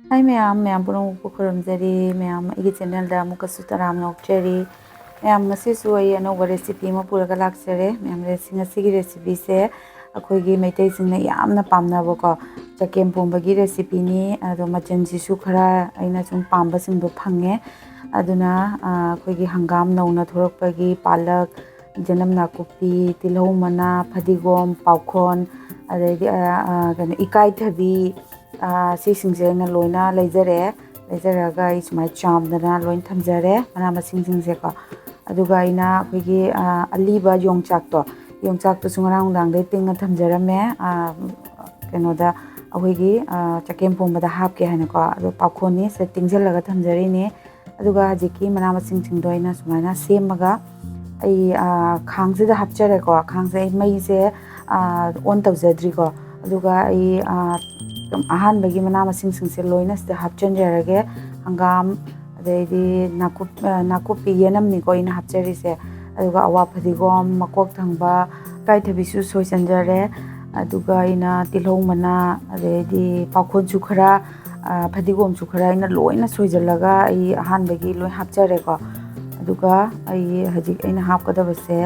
Hai ma'am purong pukuramjari ma'am igi channel da mukasu taram nokchari ma'am ngasi su ai anova recipe ma puraga laksare ma'am ngasi gi recipe se akhoi gi maitai sing na yamna pamna ba ko chakempomba gi recipe ni ado machan si su khara aina sum pamba sing do phange aduna akhoi gi hangam nauna thorok gi palak janam nakupi tilhau mana phadigom paukhon adai kana ikai thabi si singse na loina leijaraga ismai chamdana loin thamjare mana masing singse ko aduga ina khoi aliba yongchak to sungarang dang dai tinga thamjarame kenoda akhoi chakempomba da hap ke hana ko adu paukhoni se tingjalaga thamjari ni aduga jiki mana masing sing doina sumaina semaga ai khangse da hapjare ko khangse mai se on tawjadri ko aduga ai ahan bagi mana masing sing se loina se hapchen jarage hangam adedi nakupi yenam ni ko ina hapchari se aduga awa phadigom makok thangba kai thabisu soi sanjare aduga ina tilhong mana adedi paukhon chu khara phadigom chu khara ina loina soijalaga ai ahan bagi loi hapchare ko aduga ai hajik ina hapkadaba se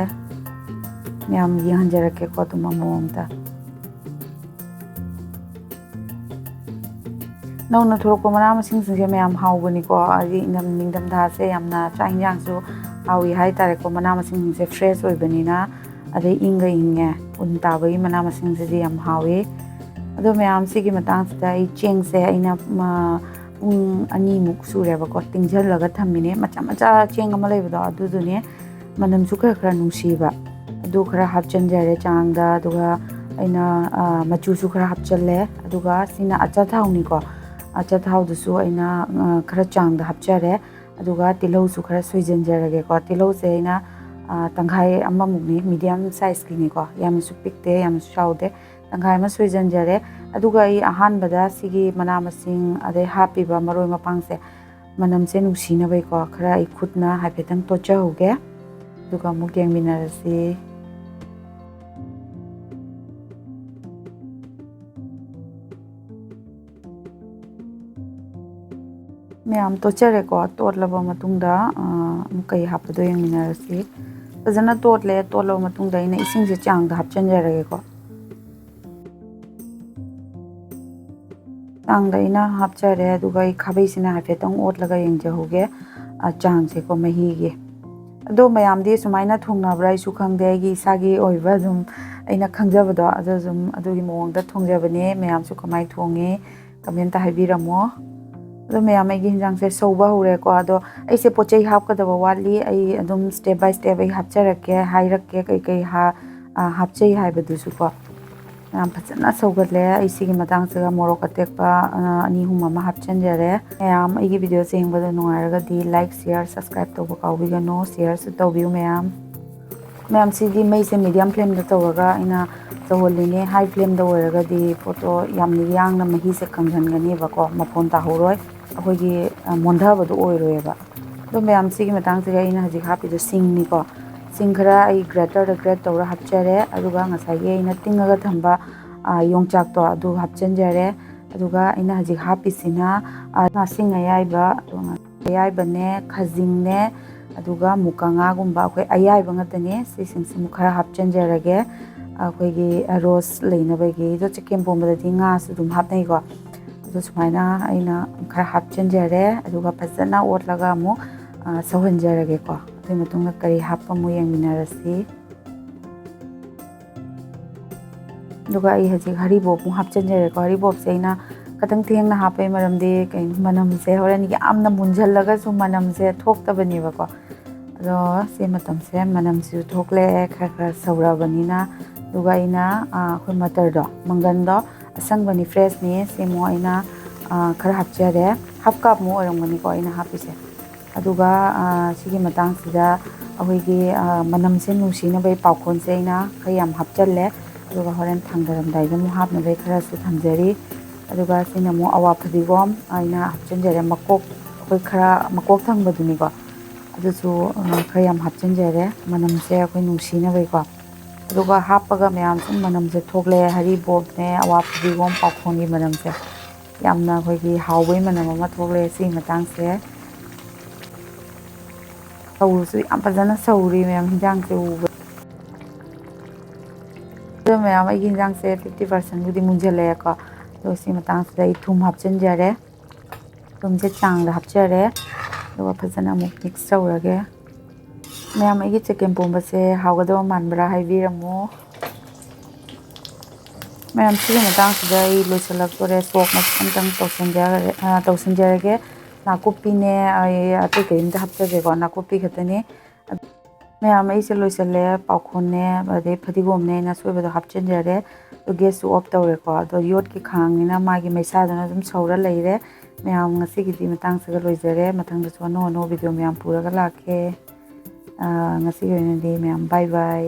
myam yanghanjarake ko tuma momta nauna thorok mana masing sing se myam haubani ko ari indam ningdam da se yamna chaing yang su hawi hai tare ko mana masing se fresh oi bani na ade inga inge unta bai mana masing se yam hawi ado myam si gi matang sa ai cheng se aina ani muk sure ba ko tingjal laga thamine macha cheng ama lei ba adu ne manam su khara nungsi ba adu khara hapchan jare chang da aduga aina machu su khara hapchalle aduga sina acha thauni ko acha thau du su aina khara chang da hapchare aduga tilhau su khara soijan jarage ko tilhau se aina tanghai amma mugni medium size ki ni ko yam su pikte yam su shaude tanghai ma soijan jare aduga ai ahan bada sigi mana masing ade happy ba maroi mapang se manam se nungsina bai ko khara ai khutna haipetang tocha hoge aduga mu geng binarasi मैम तोचरे को तोटलब मतुंगदा मुकई हापदो यंगमिनारसी फजना तोटले तोटलब मतुंगदा इन इसिंग से चांग दा हापचन जरगे को चांग दा इना हापचरे दुगा इ खाबै सिना हाफेतंग ओटलगा यंगजे होगे चांग से को मही गे अदो मयाम दे सुमाइना थोंगनाब्रा इसु खंगदे गी सागी ओइबा जुम अइना खंगजबदो अदो जुम अदुगी मोंगदा थोंगजबने मयाम सु कमाई थोंगे कमेंट हाइबिरमो अदो मैम आई हिंजांग से सौबा होरे को अदो ऐसे पोचै हापकदबा वाली आई अदुम स्टेप बाय स्टेप आई हापचरके हाइरके कई कई हापचै हाइबदुसु को मैम फजना सौगले आई सिगी मतंग से मोरोक अटेकपा अनि हुम मा हापचनजरे मैम आई वीडियो से हिंबदो नुआरगदी लाइक शेयर सब्सक्राइब तोबो काउबिगनो शेयर सु तोबिउ मैम सिगी मई से मीडियम फ्लेम द तोरगा इना चौहलिने हाई फ्लेम द ओरगदी फोटो यामनि यांगना मही से कंगनगनी बको मफोन ताहोरोय अखोगी मोंधाबदो ओइरोयबा दो मैम सिगी मतंग से इना हजि हापिदो सिंगनी को सिंग खरा आई ग्रेटर द ग्रेट तोरा हापचरे अदुगा ngसाई इना तिंगगा थंबा योंगचाक तो अदु हापचनजरे अदुगा इना हजि हापिसिना सिंग अयाइबा अयाइबने खजिंगने अदुगा मुकांगा गुंबा अखोय अयाइबा ngतने सिसिंग सिम खरा हापचनजरगे अखोगी रोज लेनबगी दो चकेम्पोम्बदा दिंगा सुदुम हापनै को अदु सुमाइना आइना खरा हापचनजरे अदुगा फजना ओटलगा मु सौहनजरगे को अदुई मतुंगा करी हापमु यंगमिनारसी दुगा आई हजि हरिबोप मु हापचनजरे को हरिबोप से आइना कतंग थेंगना हापै मरमदे कै मनम से होरन यामना मुंझलगा सु मनम से थोक्तबनीबा को अदो से मतम से मनम से थोकले खरा सौराबनीना दुगा इना अखोय मटर दो मंगन दो असंगबनी फ्रेश ने सेमो इना खरा हापचरे हाफ कप मु ओरंगनी को इना हापिसे अदुगा सिगी मतंग सिदा अखोयगी मनम से नुसिना बै पाउखोन से इना खयाम हापचले अदुगा होरन थांगरमदाइ दमु हापना बै खरा सु थमजरी अदुगा सिना मु अवा फदिगोम इना हापचनजरे मकोक अखोय खरा मकोक थांगबदुनी को अदुसु खयाम हापचनजरे मनम से अखोय नुसिना बै को अदुगा हापगा मैम सुम मनम से थोकले हरिबोप ने अवा फदिगोम पाउखोन की मनम से ꯌꯥꯝꯅ ꯑꯩꯈꯣꯏꯒꯤ ꯍꯥꯎꯕꯩ ꯃꯅꯝ ꯑꯃ ꯊꯣꯛꯂꯛꯑꯦ ꯁꯤꯒꯤ ꯃꯇꯥꯡꯁꯦ ꯁꯧꯔꯁꯨ ꯌꯥꯝ ꯐꯖꯅ ꯁꯧꯔꯤ ꯃꯌꯥꯝ ꯍꯤꯟꯖꯥꯡꯁꯦ ꯎꯕ ꯑꯗꯣ ꯃꯌꯥꯝ ꯑꯩꯒꯤ ꯍꯤꯟꯖꯥꯡꯁꯦ 50%ꯕꯨꯗꯤ ꯃꯨꯟꯖꯜꯂꯛꯑꯦꯀꯣ ꯑꯗꯣ ꯁꯤ ꯃꯇꯥꯡꯁꯤꯗ ꯑꯩ ꯊꯨꯝ ꯍꯥꯞꯆꯤꯟꯖꯔꯦ ꯊꯨꯝꯁꯦ ꯆꯥꯡꯗ ꯍꯥꯞꯆꯔꯦ ꯑꯗꯨꯒ ꯐꯖꯅ ꯑꯃꯨꯛ ꯃꯤꯛꯁ ꯇꯧꯔꯒꯦ ꯃꯌꯥꯝ ꯑꯩꯒꯤ ꯆꯒꯦꯝꯄꯣꯝꯕꯁꯦ ꯍꯥꯎꯒꯗꯕ ꯃꯥꯟꯕ꯭ꯔꯥ ꯍꯥꯏꯕꯤꯔꯝꯃꯨ ꯃꯌꯥꯝ ꯁꯤꯒꯤ ꯃꯇꯥꯡꯁꯤꯗ ꯑꯩ ꯂꯣꯏꯁꯤꯜꯂꯛꯇꯣꯔꯦ ꯁꯣꯛ ꯑꯝꯇꯪ ꯇꯧꯁꯤꯟꯖꯔꯒꯦ ꯅꯥꯀꯨꯞꯄꯤꯅꯦ ꯑꯩ ꯑꯇꯩ ꯀꯔꯤꯝꯇ ꯍꯥꯞꯆꯗ꯭ꯔꯦꯀꯣ ꯅꯥꯀꯨꯞꯄꯤ ꯈꯛꯇꯅꯤ ꯃꯌꯥꯝ ꯑꯩꯁꯦ ꯂꯣꯏꯁꯤꯜꯂꯦ ꯄꯥꯎꯈꯣꯟꯅꯦ ꯑꯗꯩ ꯐꯗꯤꯒꯣꯝꯅꯦ ꯑꯩꯅ ꯑꯁꯣꯏꯕꯗꯣ ꯍꯥꯞꯆꯤꯟꯖꯔꯦ ꯑꯗꯣ ꯒꯦꯁꯁꯨ ꯑꯣꯐ ꯇꯧꯔꯦꯀꯣ ꯑꯗꯣ ꯌꯣꯠꯀꯤ ꯈꯥꯡꯅꯤꯅ ꯃꯥꯒꯤ ꯃꯩꯁꯥꯗꯨꯅ ꯑꯗꯨꯝ ꯁꯧꯔ ꯂꯩꯔꯦ ꯃꯌꯥꯝ ꯉꯁꯤꯒꯤꯗꯤ ꯃꯇꯥꯡꯁꯤꯗ ꯂꯣꯏꯖꯔꯦ ꯃꯊꯪꯗꯁꯨ ꯑꯅꯧ ꯑꯅꯧꯕ ꯚꯤꯗꯤꯑꯣ ꯃꯌꯥꯝ ꯄꯨꯔꯒ ꯂꯥꯛꯀꯦ ꯉꯁꯤꯒꯤ ꯑꯣꯏꯅꯗꯤ ꯃꯌꯥꯝ ꯕꯥꯏ ꯕꯥꯏ